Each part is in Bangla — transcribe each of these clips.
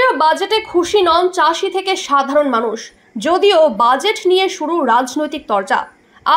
কেন্দ্রীয় বাজেটে খুশি নন চাষি থেকে সাধারণ মানুষ। যদিও বাজেট নিয়ে শুরু রাজনৈতিক চর্চা,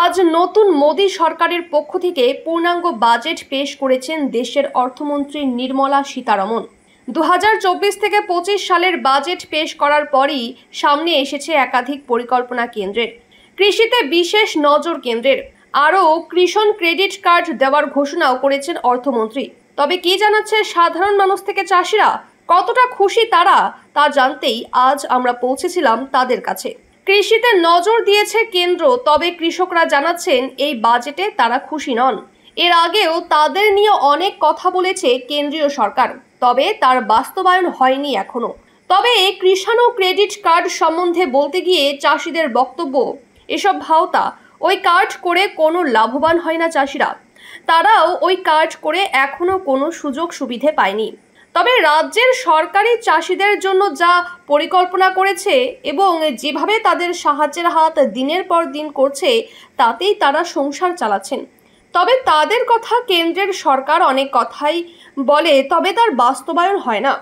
আজ নতুন মোদী সরকারের পক্ষ থেকে পূর্ণাঙ্গ বাজেট পেশ করেছেন দেশের অর্থমন্ত্রী নির্মলা সীতারমণ। 2024 থেকে 25 সালের বাজেট পেশ করার পরই সামনে এসেছে একাধিক পরিকল্পনা কেন্দ্রের। কৃষিতে বিশেষ নজর কেন্দ্রের, আরও কৃষক ক্রেডিট কার্ড দেওয়ার ঘোষণাও করেছেন অর্থমন্ত্রী। তবে কি জানাচ্ছে সাধারণ মানুষ থেকে চাষিরা, কতটা খুশি তারা, তা জানতেই আজ আমরা পৌঁছেছিলাম তাদের কাছে। কৃষিতে নজর দিয়েছে কেন্দ্র, তবে কৃষকরা জানাচ্ছেন এই বাজেটে তারা খুশি নন। এর আগেও তাদের নিয়ে অনেক কথা বলেছে কেন্দ্রীয় সরকার, তবে তার বাস্তবায়ন হয়নি এখনো। তবে কৃষাণু ক্রেডিট কার্ড সম্বন্ধে বলতে গিয়ে চাষিদের বক্তব্য, এসব ভাওতা, ওই কার্ড করে কোনো লাভবান হয় না চাষিরা। তারাও ওই কার্ড করে এখনো কোনো সুযোগ সুবিধে পায়নি। তবে রাজ্যের সরকারি চাষিদের জন্য যা পরিকল্পনা করেছে এবং যেভাবে তাদের সাহায্যের হাত দিনের পর দিন করছে, তাতেই তারা সংসার চালাচ্ছেন। তবে তাদের কথা কেন্দ্রের সরকার অনেক কথাই বলে, তবে তার বাস্তবায়ন হয় না।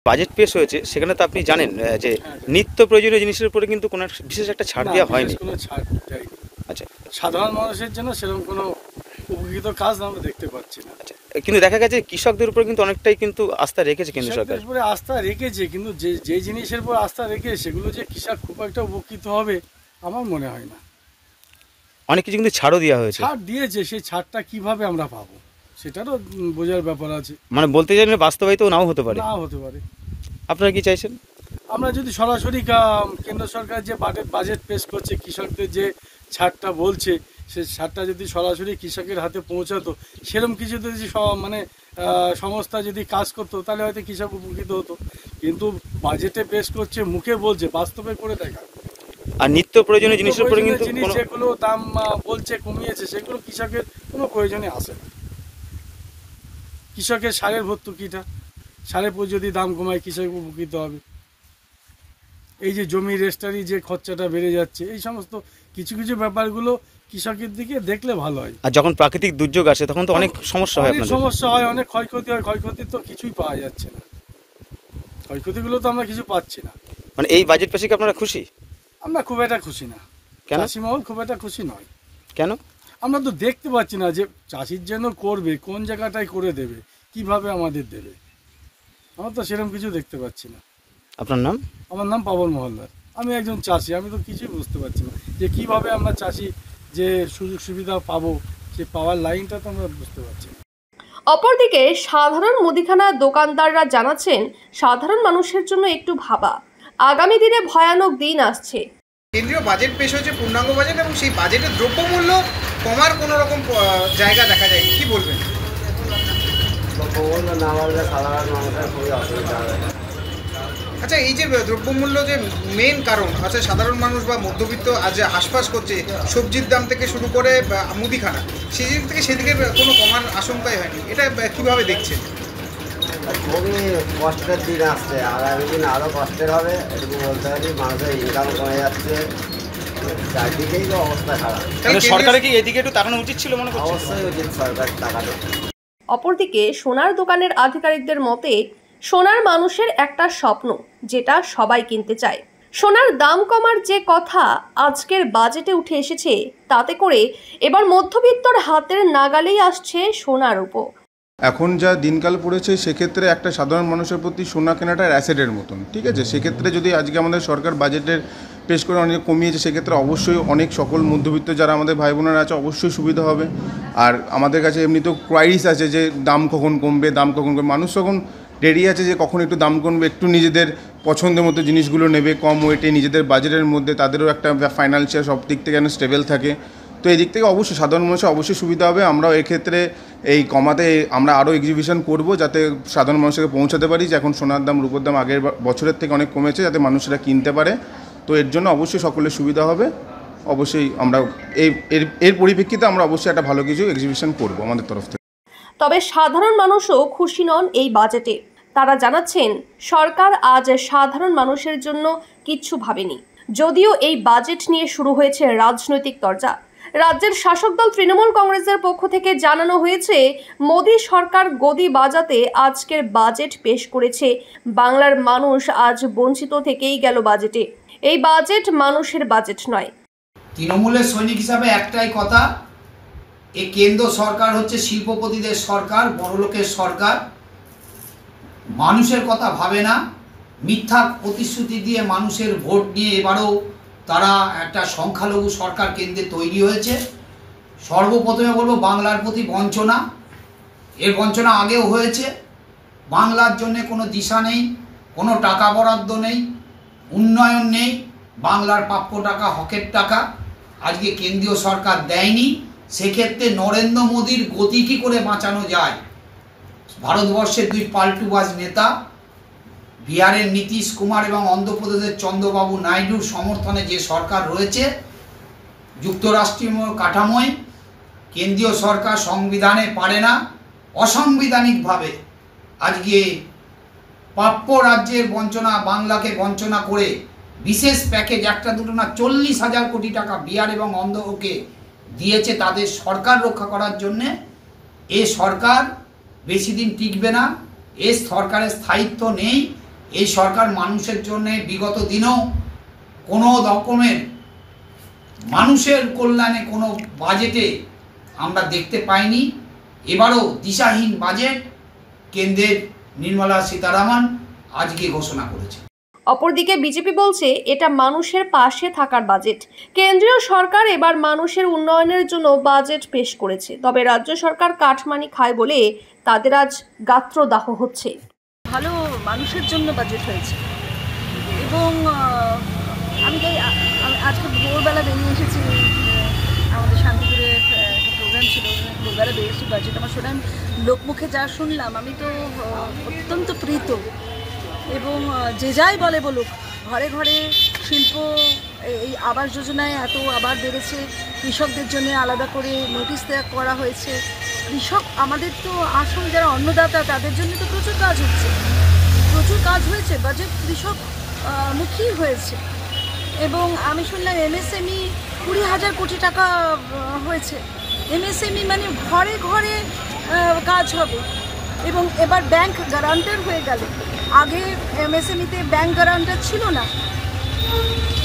বাজেট পেশ হয়েছে, সেখানে তো আপনি জানেন যে নিত্য প্রয়োজনীয় জিনিসের উপরে কিন্তু কোনো বিশেষ একটা ছাড় দেওয়া হয়নি। আচ্ছা, সাধারণ মানুষের জন্য সেরকম কোনো উপকৃত কাজ আমরা দেখতে পাচ্ছি না। আচ্ছা, কিন্তু দেখা গেছে কৃষকদের উপর কিন্তু অনেকটাই কিন্তু আস্থা রেখেছে কেন্দ্র সরকার। উপরে আস্থা রেখেছে, কিন্তু যে জিনিসের উপর আস্থা রেখে সেগুলো যে কৃষক খুব একটা উপকৃত হবে আমার মনে হয় না। অনেক কিছু কিন্তু ছাড়ও দেওয়া হয়েছে। ছাড় দিয়েছে, সেই ছাড়টা কিভাবে আমরা পাবো সেটারও বোঝার ব্যাপার আছে। মানে বলতে চাইলে বাস্তবায়িত নাও হতে পারে। নাও হতে পারে। আপনারা কি চাইছেন? আমরা যদি সরাসরি কেন্দ্র সরকার যে বাজেট পেশ করছে, কৃষকদের যে ছাড়টা বলছে, সে ছাড়টা যদি সরাসরি কৃষকের হাতে পৌঁছাতো, সেরকম কিছু যদি মানে সংস্থা যদি কাজ করতো, তাহলে হয়তো কৃষক উপকৃত হতো। কিন্তু বাজেটে পেশ করছে, মুখে বলছে, বাস্তবে করে দেখা। আর নিত্য প্রয়োজনীয় জিনিসের উপরে কিন্তু যেগুলো দাম বলছে কমিয়েছে, সেগুলো কৃষকের কোনো প্রয়োজনে আসে না। কৃষকের সারের ভর্তুকিটা, সারের পর যদি দাম কমায় কৃষক উপকৃত হবে। এই যে জমি রেজিস্ট্রি যে খরচাটা বেড়ে যাচ্ছে, এই সমস্ত কিছু কিছু ব্যাপারগুলো কৃষকের দিকে দেখলে ভালো হয়। আর যখন প্রাকৃতিক দুর্যোগ আসে তখন তো অনেক সমস্যা হয়, অনেক ক্ষয়ক্ষতি হয়। ক্ষয়ক্ষতির তো কিছুই পাওয়া যাচ্ছে না, ক্ষয়ক্ষতিগুলো তো আমরা কিছু পাচ্ছি না। মানে এই বাজেট পেশে কি আপনারা খুশি? আমরা খুব একটা খুশি না। কেন? চাষি মহল খুব একটা খুশি নয়। কেন? আমরা তো দেখতে পাচ্ছি না যে চাষির জন্য করবে, কোন জায়গাটায় করে দেবে, কিভাবে আমাদের দেবে। আমরা তো সেরকম কিছু দেখতে পাচ্ছি না। আপনার নাম? আমার নাম পাবন মহলদার। আমি একজন চাষি, আমি তো কিছুই বুঝতে পারছি না যে কিভাবে আমরা চাষি যে সুযোগ সুবিধা পাবো, সে পাওয়ার লাইনটা তো আমরা বুঝতে পারছি না। অপরদিকে সাধারণ মুদিখানা দোকানদাররা জানাচ্ছেন, সাধারণ মানুষের জন্য একটু ভাবা, আগামী দিনে ভয়ানক দিন আসছে। কেন্দ্রীয় বাজেট পেশ হয়েছে, পূর্ণাঙ্গ বাজেট, এবং সেই বাজেটের দ্রব্যমূল্য কমার কোনো রকম জায়গা দেখা যায়, কি বলবেন? দ্রব্যমূল্য না বাড়লে সাধারণ মানুষের খুবই অসুবিধা হবে। আচ্ছা, এই যে দ্রব্যমূল্য যে মেন কারণ, আচ্ছা সাধারণ মানুষ বা মধ্যবিত্ত আজ হাসপাস করছে, সবজির দাম থেকে শুরু করে মুদিখানা, সেই দিক থেকে সেদিকে কোনো কমার আশঙ্কাই হয়নি, এটা কিভাবে দেখছেন? খুবই কষ্টের দিন আসছে, আগামী দিন আরও কষ্টের হবে, এটুকু বলতে পারি। মানুষের ইনকাম কমে যাচ্ছে, চারদিকেই তো অবস্থা খারাপ। সরকারের কি এদিকে একটু তাকানো উচিত ছিল মনে করছেন? অবশ্যই উচিত সরকার তাকানো। অপরদিকে সোনার দোকানের আধিকারিকদের মতে, সোনার মানুষের একটা স্বপ্ন, যেটা সবাই কিনতে চায়। সোনার দাম কমার যে কথা আজকের বাজেটে উঠে এসেছে, তাতে করে এবার মধ্যবিত্তর হাতের নাগালেই আসছে সোনার উপর। এখন যা দিনকাল পড়েছে, সেক্ষেত্রে একটা সাধারণ মানুষের প্রতি সোনা কেনাটা অ্যাসেটের মতন, ঠিক আছে? সেক্ষেত্রে যদি আজকে আমাদের সরকার বাজেটের পেশ করে অনেক কমিয়েছে, সেক্ষেত্রে অবশ্যই অনেক সকল মধ্যবিত্ত যারা আমাদের ভাই বোনেরা আছে, অবশ্যই সুবিধা হবে। আর আমাদের কাছে এমনিতেও কোয়ারিজ আছে যে দাম কখন কমবে, মানুষ তখন রেডি আছে যে কখন একটু দাম কমবে, একটু নিজেদের পছন্দের মতো জিনিসগুলো নেবে, কম ওয়েটে, নিজেদের বাজেটের মধ্যে, তাদেরও একটা ফাইন্যান্সিয়াল সব দিক থেকে যেন স্টেবল থাকে। তো এই দিক থেকে অবশ্যই সাধারণ মানুষের অবশ্যই সুবিধা হবে। আমরাও এক্ষেত্রে এই কমাতে আমরা আরও এক্সিবিশন করব, যাতে সাধারণ মানুষকে পৌঁছাতে পারি যে এখন সোনার দাম, রূপোর দাম আগের বছরের থেকে অনেক কমেছে, যাতে মানুষেরা কিনতে পারে। তো এর জন্য অবশ্যই সকলের সুবিধা হবে। অবশ্যই আমরা এর পরিপ্রেক্ষিতে আমরা অবশ্যই একটা ভালো কিছু এক্সিবিশন করব আমাদের তরফ থেকে। তবে সাধারণ মানুষও খুশি নন এই বাজেটে। তারা জানাচ্ছেন, সরকার আজ সাধারণ মানুষের জন্য কিচ্ছু ভাবেনি। যদিও এই বাজেট নিয়ে শুরু হয়েছে রাজনৈতিক চর্চা, রাজ্যের শাসক দল তৃণমূল কংগ্রেসের পক্ষ থেকে জানানো হয়েছে, মোদী সরকার গদি বাজাতে আজকের বাজেট পেশ করেছে। বাংলার মানুষ আজ বঞ্চিত থেকেই গেল বাজেটে। এই বাজেট মানুষের বাজেট নয়। তৃণমূলের সৈনিক হিসাবে একটাই কথা, এই কেন্দ্র সরকার হচ্ছে শিল্পপতিদের সরকার, বড়লোকের সরকার। মানুষের কথা ভাবে না, মিথ্যা প্রতিশ্রুতি দিয়ে মানুষের ভোট নিয়ে এবারও তারা একটা সংখ্যালঘু সরকার কেন্দ্রে তৈরি হয়েছে। সর্বপ্রথমে বলবো, বাংলার প্রতি বঞ্চনা, এর বঞ্চনা আগেও হয়েছে। বাংলার জন্য কোনো দিশা নেই, কোনো টাকা বরাদ্দ নেই, উন্নয়ন নেই। বাংলার প্রাপ্য টাকা, হকের টাকা আজকে কেন্দ্রীয় সরকার দেয়নি। সেক্ষেত্রে নরেন্দ্র মোদীর গতি কী করে বাঁচানো যায়? ভারতবর্ষের দুই পাল্টুবাজ নেতা, বিহারের নীতিশ কুমার এবং অন্ধ্রপ্রদেশের চন্দ্রবাবু নাইডুর সমর্থনে যে সরকার রয়েছে, যুক্তরাষ্ট্রীয় কাঠামোয় কেন্দ্রীয় সরকার সংবিধানে পারে না, অসাংবিধানিকভাবে আজকে প্রাপ্য রাজ্যের বঞ্চনা, বাংলাকে বঞ্চনা করে বিশেষ প্যাকেজ, একটা দুটো না 40,000 কোটি টাকা বিহার এবং অন্ধ্রকে দিয়েছে তাদের সরকার রক্ষা করার জন্যে। এ সরকার বেশি দিন টিকবে না, এ সরকারের স্থায়িত্ব নেই। এই সরকার মানুষের জন্যে বিগত দিনেও কোনো রকমের মানুষের কল্যাণে কোনো বাজেটে আমরা দেখতে পাইনি। এবারও দিশাহীন বাজেট কেন্দ্রের নির্মলা সীতারামন আজকে ঘোষণা করেছে। অপরদিকে বিজেপি বলছে এটা মানুষের পাশে থাকার বাজেট। কেন্দ্রীয় সরকার এবার মানুষের উন্নয়নের জন্য বাজেট পেশ করেছে, তবে রাজ্য সরকার কাটমানি খায় বলে তাদের আজ গাত্রদাহ হচ্ছে। ভালো মানুষের জন্য বাজেট হয়েছে এবং আমি তাই আজকে ভোরবেলা বেরিয়ে এসেছি, আমাদের শান্তিপুরে একটা প্রোগ্রাম ছিল, ভোরবেলা বেরিয়েছি বাজেট আমার শোনা, লোকমুখে যা শুনলাম আমি তো অত্যন্ত প্রীত। এবং যে যাই বলে বলুক, ঘরে ঘরে শিল্প, এই আবাস যোজনায় এত আবার বেড়েছে, কৃষকদের জন্য আলাদা করে নোটিশ দেওয়া করা হয়েছে। কৃষক আমাদের তো আসল যারা অন্নদাতা, তাদের জন্য তো প্রচুর কাজ হচ্ছে, প্রচুর কাজ হয়েছে, বাজেট কৃষক মুখী হয়েছে। এবং আমি শুনলাম MSME 20,000 কোটি টাকা হয়েছে। MSME মানে ঘরে ঘরে কাজ হবে। এবং এবার ব্যাংক গ্যারান্টার হয়ে গেল, আগে MSMEতে ব্যাংক গ্যারান্টার ছিল না,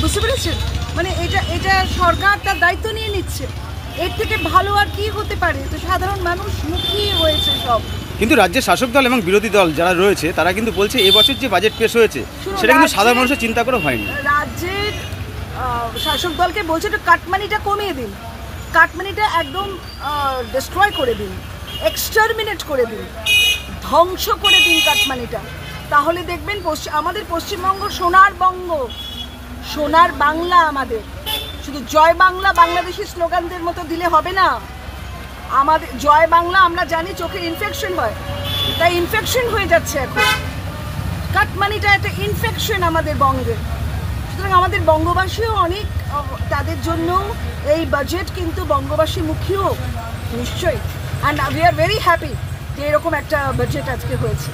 বুঝতে পেরেছেন? মানে এটা সরকার তার দায়িত্ব নিয়ে নিচ্ছে। এর থেকে ভালো আর কি হতে পারে? তো সাধারণ মানুষ মুখী হয়েছে সব। কিন্তু রাজ্যের শাসক দল এবং বিরোধী দল যারা রয়েছে তারা কিন্তু বলছে এবছর যে বাজেট পেশ হয়েছে সেটা কিন্তু সাধারণ মানুষের চিন্তা করে হয়নি। রাজ্যের শাসক দলকে বলছে একটু কাটমানিটা কমিয়ে দিন, কাটমানিটা একদম ডিস্ট্রয় করে দিন, এক্সটারমিনেট করে দিন, ধ্বংস করে দিন কাটমানিটা। তাহলে দেখবেন আমাদের পশ্চিমবঙ্গ সোনার বঙ্গ, সোনার বাংলা আমাদের। শুধু জয় বাংলা বাংলাদেশি স্লোগানদের মতো দিলে হবে না। আমাদের জয় বাংলা আমরা জানি চোখের ইনফেকশন হয়, তাই ইনফেকশন হয়ে যাচ্ছে এখন। কাটমানিটা একটা ইনফেকশন আমাদের বঙ্গের। সুতরাং আমাদের বঙ্গবাসীও অনেক, তাদের জন্য এই বাজেট কিন্তু বঙ্গবাসী মুখীও নিশ্চয়ই। And we are very happy যে এরকম একটা বাজেট আজকে হয়েছে।